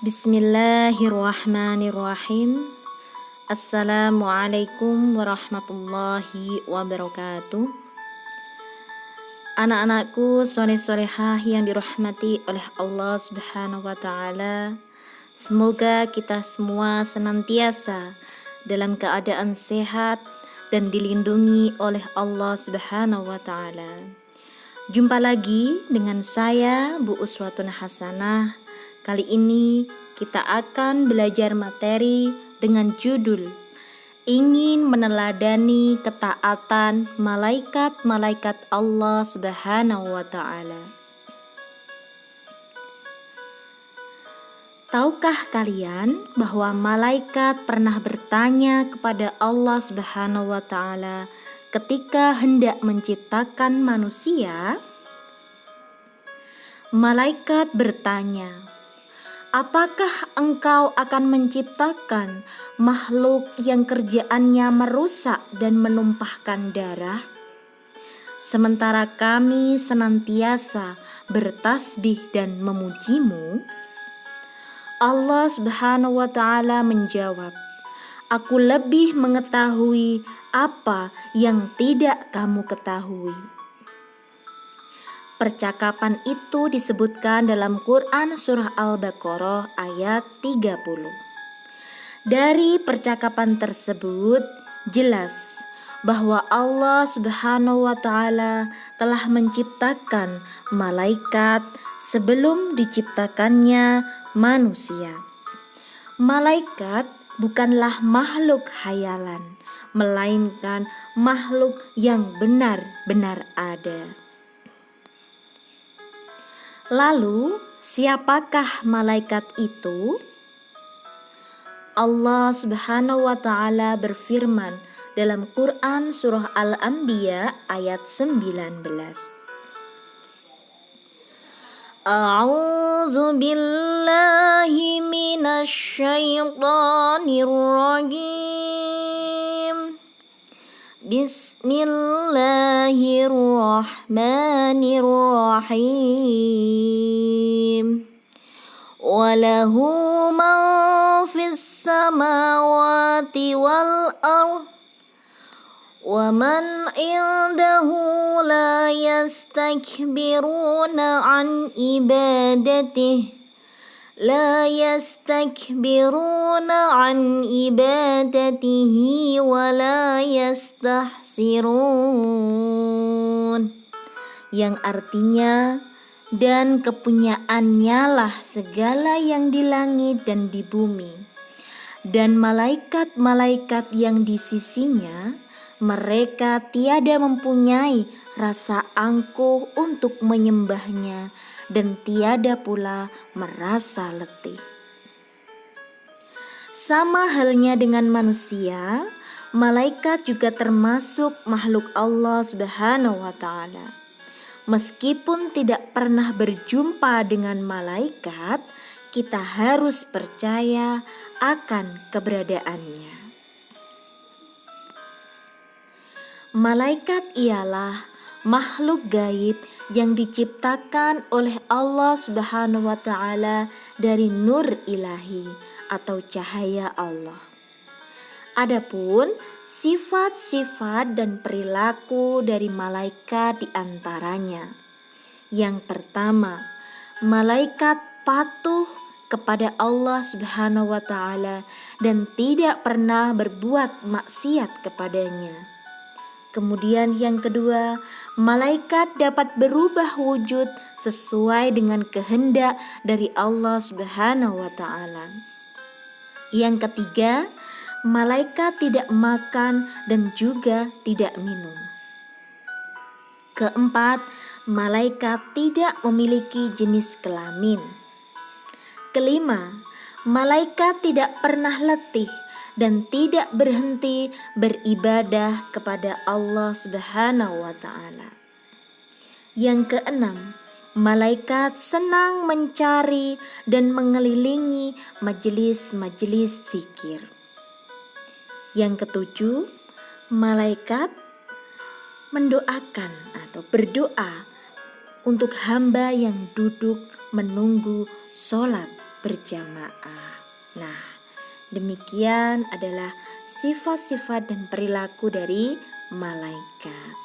Bismillahirrahmanirrahim. Assalamualaikum warahmatullahi wabarakatuh. Anak-anakku soleh-solehah yang dirahmati oleh Allah Subhanahu wa ta'ala, semoga kita semua senantiasa dalam keadaan sehat dan dilindungi oleh Allah Subhanahu wa ta'ala. Jumpa lagi dengan saya, Bu Uswatun Hasanah. Kali ini kita akan belajar materi dengan judul ingin meneladani ketaatan malaikat-malaikat Allah Subhanahu wa ta'ala. Tahukah kalian bahwa malaikat pernah bertanya kepada Allah Subhanahu wa ta'ala ketika hendak menciptakan manusia? Malaikat bertanya, apakah engkau akan menciptakan makhluk yang kerjaannya merusak dan menumpahkan darah? Sementara kami senantiasa bertasbih dan memujimu. Allah Subhanahu wa ta'ala menjawab, aku lebih mengetahui apa yang tidak kamu ketahui. Percakapan itu disebutkan dalam Quran Surah Al-Baqarah ayat 30. Dari percakapan tersebut jelas bahwa Allah Subhanahu wa ta'ala telah menciptakan malaikat sebelum diciptakannya manusia. Malaikat bukanlah makhluk khayalan, melainkan makhluk yang benar-benar ada. Lalu, siapakah malaikat itu? Allah Subhanahu wa ta'ala berfirman dalam Quran Surah Al-Anbiya ayat 19. A'udzu billahi minasy syaithanir rajim. Bismillahirrahmanirrahim. Walahu man fis samawati wal ardh wa man indahu la yastakbiruna an ibadatihi لا يستكبرون عن عبادته ولا يستحسرون, yang artinya dan kepunyaannya lah segala yang di langit dan di bumi, dan malaikat-malaikat yang di sisinya, mereka tiada mempunyai rasa angkuh untuk menyembahnya dan tiada pula merasa letih. Sama halnya dengan manusia, malaikat juga termasuk makhluk Allah Subhanahu wa ta'ala. Meskipun tidak pernah berjumpa dengan malaikat, kita harus percaya akan keberadaannya. Malaikat ialah makhluk gaib yang diciptakan oleh Allah Subhanahu wa ta'ala dari nur ilahi atau cahaya Allah. Adapun sifat-sifat dan perilaku dari malaikat diantaranya. Yang pertama, malaikat patuh kepada Allah Subhanahu wa ta'ala dan tidak pernah berbuat maksiat kepadanya. Kemudian yang kedua, malaikat dapat berubah wujud sesuai dengan kehendak dari Allah Subhanahu wa ta'ala. Yang ketiga, malaikat tidak makan dan juga tidak minum. Keempat, malaikat tidak memiliki jenis kelamin. Kelima, malaikat tidak pernah letih dan tidak berhenti beribadah kepada Allah Subhanahu wa ta'ala. Yang keenam, malaikat senang mencari dan mengelilingi majelis-majelis zikir. Yang ketujuh, malaikat mendoakan atau berdoa untuk hamba yang duduk menunggu sholat berjamaah. Nah, demikian adalah sifat-sifat dan perilaku dari malaikat.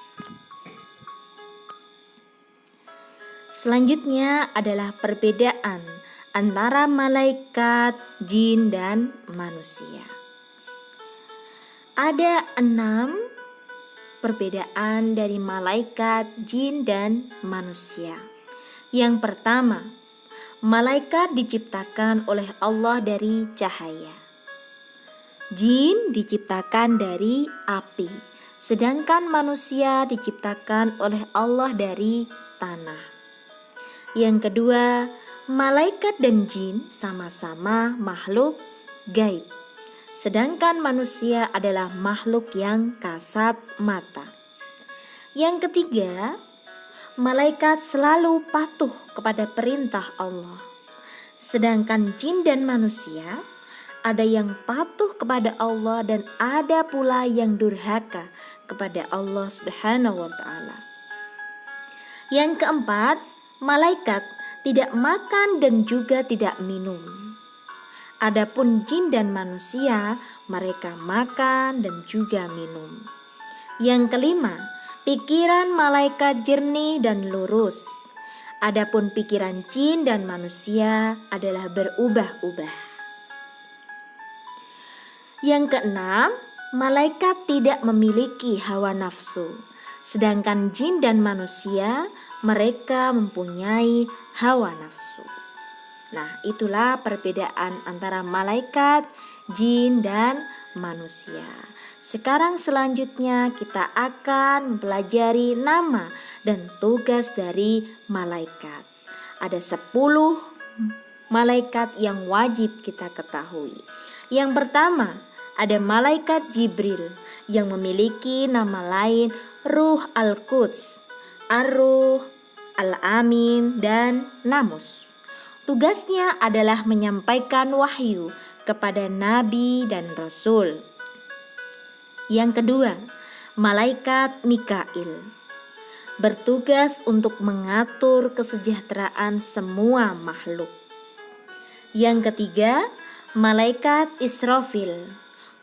Selanjutnya adalah perbedaan antara malaikat, jin, dan manusia. Ada 6 perbedaan dari malaikat, jin, dan manusia. Yang pertama, malaikat diciptakan oleh Allah dari cahaya. Jin diciptakan dari api, sedangkan manusia diciptakan oleh Allah dari tanah. Yang kedua, malaikat dan jin sama-sama makhluk gaib, sedangkan manusia adalah makhluk yang kasat mata. Yang ketiga, malaikat selalu patuh kepada perintah Allah, sedangkan jin dan manusia ada yang patuh kepada Allah dan ada pula yang durhaka kepada Allah Subhanahu wa Ta'ala. Yang keempat, malaikat tidak makan dan juga tidak minum. Adapun jin dan manusia, mereka makan dan juga minum. Yang kelima, pikiran malaikat jernih dan lurus. Adapun pikiran jin dan manusia adalah berubah-ubah. Yang keenam, malaikat tidak memiliki hawa nafsu, sedangkan jin dan manusia mereka mempunyai hawa nafsu. Nah, itulah perbedaan antara malaikat, jin, dan manusia. Sekarang selanjutnya kita akan mempelajari nama dan tugas dari malaikat. Ada 10 malaikat yang wajib kita ketahui. Yang pertama, ada malaikat Jibril yang memiliki nama lain Ruh Al-Quds, Ar-Ruh, Al-Amin, dan Namus. Tugasnya adalah menyampaikan wahyu kepada nabi dan rasul. Yang kedua, malaikat Mikail bertugas untuk mengatur kesejahteraan semua makhluk. Yang ketiga, malaikat Israfil.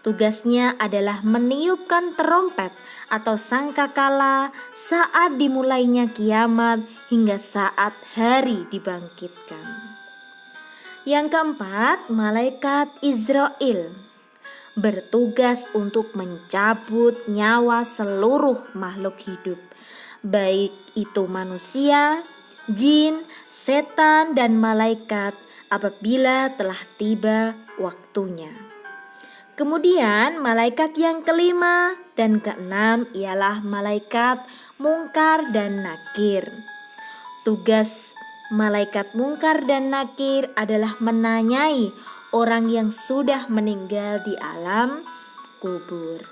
Tugasnya adalah meniupkan terompet atau sangkakala saat dimulainya kiamat hingga saat hari dibangkitkan. Yang keempat, malaikat Israel bertugas untuk mencabut nyawa seluruh makhluk hidup, baik itu manusia, jin, setan, dan malaikat apabila telah tiba waktunya. Kemudian malaikat yang kelima dan keenam ialah malaikat Mungkar dan Nakir. Tugas malaikat Mungkar dan Nakir adalah menanyai orang yang sudah meninggal di alam kubur.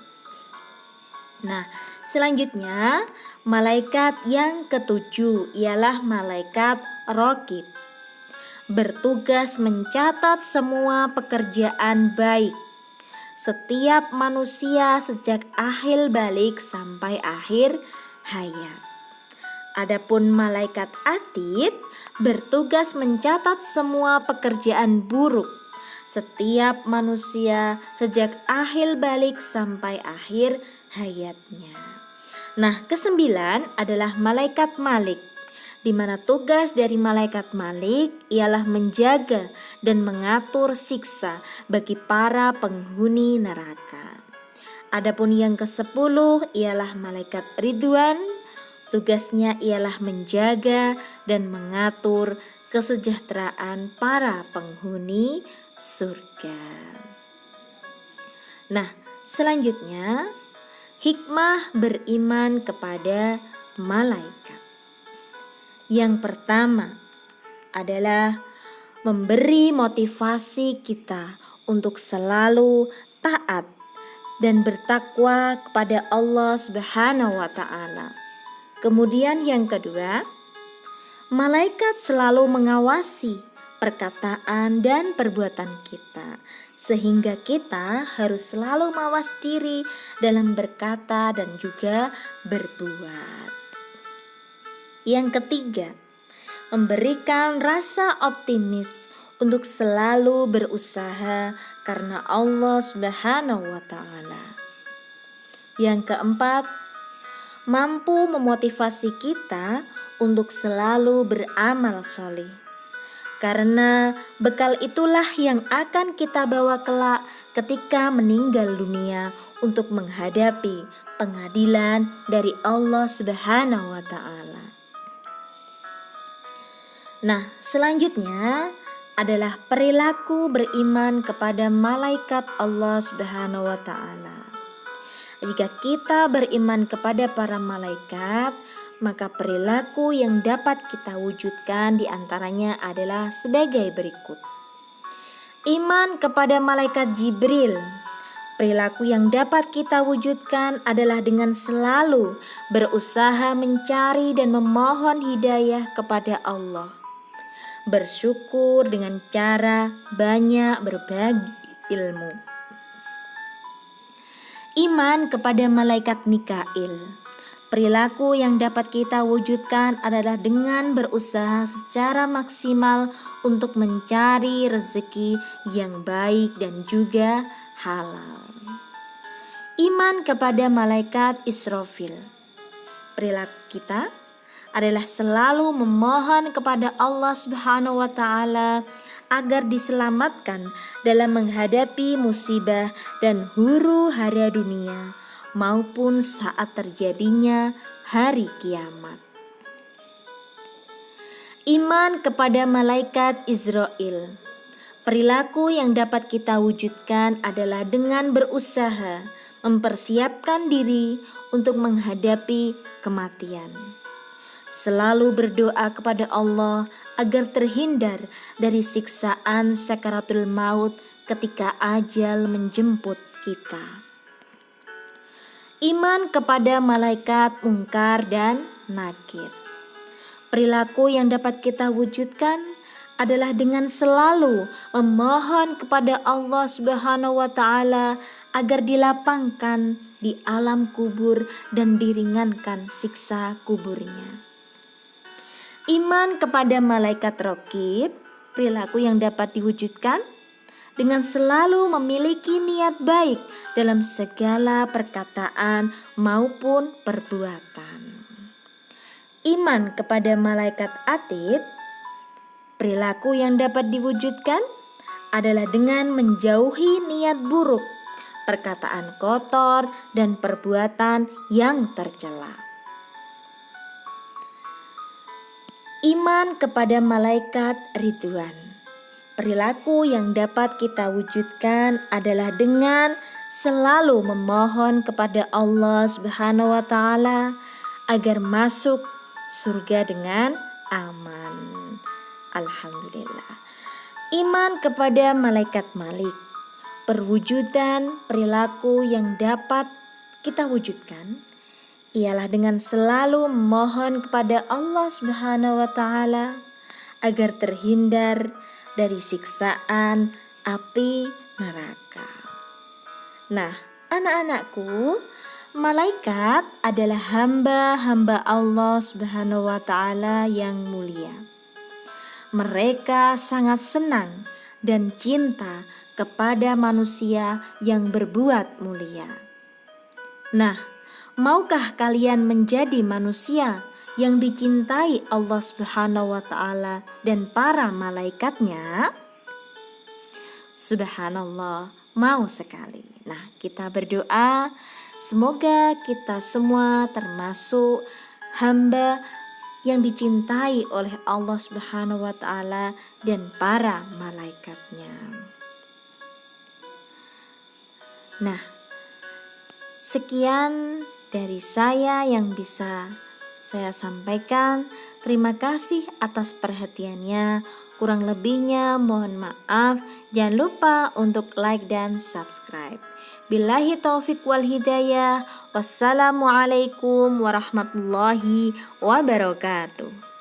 Nah, selanjutnya malaikat yang ketujuh ialah malaikat Raqib. Bertugas mencatat semua pekerjaan baik setiap manusia sejak akhir balik sampai akhir hayat. Adapun malaikat Atid bertugas mencatat semua pekerjaan buruk setiap manusia sejak akhir balik sampai akhir hayatnya. Nah, kesembilan adalah malaikat Malik, di mana tugas dari malaikat Malik ialah menjaga dan mengatur siksa bagi para penghuni neraka. Adapun yang ke-10 ialah malaikat Ridwan. Tugasnya ialah menjaga dan mengatur kesejahteraan para penghuni surga. Nah, selanjutnya hikmah beriman kepada malaikat. Yang pertama adalah memberi motivasi kita untuk selalu taat dan bertakwa kepada Allah Subhanahu wa Ta'ala. Kemudian yang kedua, malaikat selalu mengawasi perkataan dan perbuatan kita, sehingga kita harus selalu mawas diri dalam berkata dan juga berbuat. Yang ketiga, memberikan rasa optimis untuk selalu berusaha karena Allah Subhanahu wa Ta'ala. Yang keempat, mampu memotivasi kita untuk selalu beramal soleh. Karena bekal itulah yang akan kita bawa kelak ketika meninggal dunia untuk menghadapi pengadilan dari Allah Subhanahu wa Ta'ala. Nah, selanjutnya adalah perilaku beriman kepada malaikat Allah Subhanahu wa Ta'ala. Jika kita beriman kepada para malaikat, maka perilaku yang dapat kita wujudkan diantaranya adalah sebagai berikut. Iman kepada malaikat Jibril. Perilaku yang dapat kita wujudkan adalah dengan selalu berusaha mencari dan memohon hidayah kepada Allah. Bersyukur dengan cara banyak berbagi ilmu. Iman kepada malaikat Mikail. Perilaku yang dapat kita wujudkan adalah dengan berusaha secara maksimal untuk mencari rezeki yang baik dan juga halal. Iman kepada malaikat Israfil. Perilaku kita adalah selalu memohon kepada Allah Subhanahu wa Ta'ala agar diselamatkan dalam menghadapi musibah dan huru-hara dunia maupun saat terjadinya hari kiamat. Iman kepada malaikat Israel. Perilaku yang dapat kita wujudkan adalah dengan berusaha mempersiapkan diri untuk menghadapi kematian. Selalu berdoa kepada Allah agar terhindar dari siksaan sakaratul maut ketika ajal menjemput kita. Iman kepada malaikat Munkar dan Nakir. Perilaku yang dapat kita wujudkan adalah dengan selalu memohon kepada Allah Subhanahu wa Ta'ala agar dilapangkan di alam kubur dan diringankan siksa kuburnya. Iman kepada malaikat Raqib. Perilaku yang dapat diwujudkan dengan selalu memiliki niat baik dalam segala perkataan maupun perbuatan. Iman kepada malaikat Atid. Perilaku yang dapat diwujudkan adalah dengan menjauhi niat buruk, perkataan kotor, dan perbuatan yang tercela. Iman kepada malaikat Ridwan. Perilaku yang dapat kita wujudkan adalah dengan selalu memohon kepada Allah Subhanahu wa Ta'ala agar masuk surga dengan aman. Alhamdulillah. Iman kepada malaikat Malik. Perwujudan perilaku yang dapat kita wujudkan ialah dengan selalu memohon kepada Allah Subhanahu wa Ta'ala agar terhindar dari siksaan api neraka. Nah, anak-anakku, malaikat adalah hamba-hamba Allah Subhanahu wa Ta'ala yang mulia. Mereka sangat senang dan cinta kepada manusia yang berbuat mulia. Nah, maukah kalian menjadi manusia yang dicintai Allah Subhanahu wa Ta'ala dan para malaikatnya? Subhanallah, mau sekali. Nah, kita berdoa semoga kita semua termasuk hamba yang dicintai oleh Allah Subhanahu wa Ta'ala dan para malaikatnya. Nah, sekian dari saya yang bisa saya sampaikan. Terima kasih atas perhatiannya. Kurang lebihnya mohon maaf. Jangan lupa untuk like dan subscribe. Billahi taufik wal hidayah. Wassalamualaikum warahmatullahi wabarakatuh.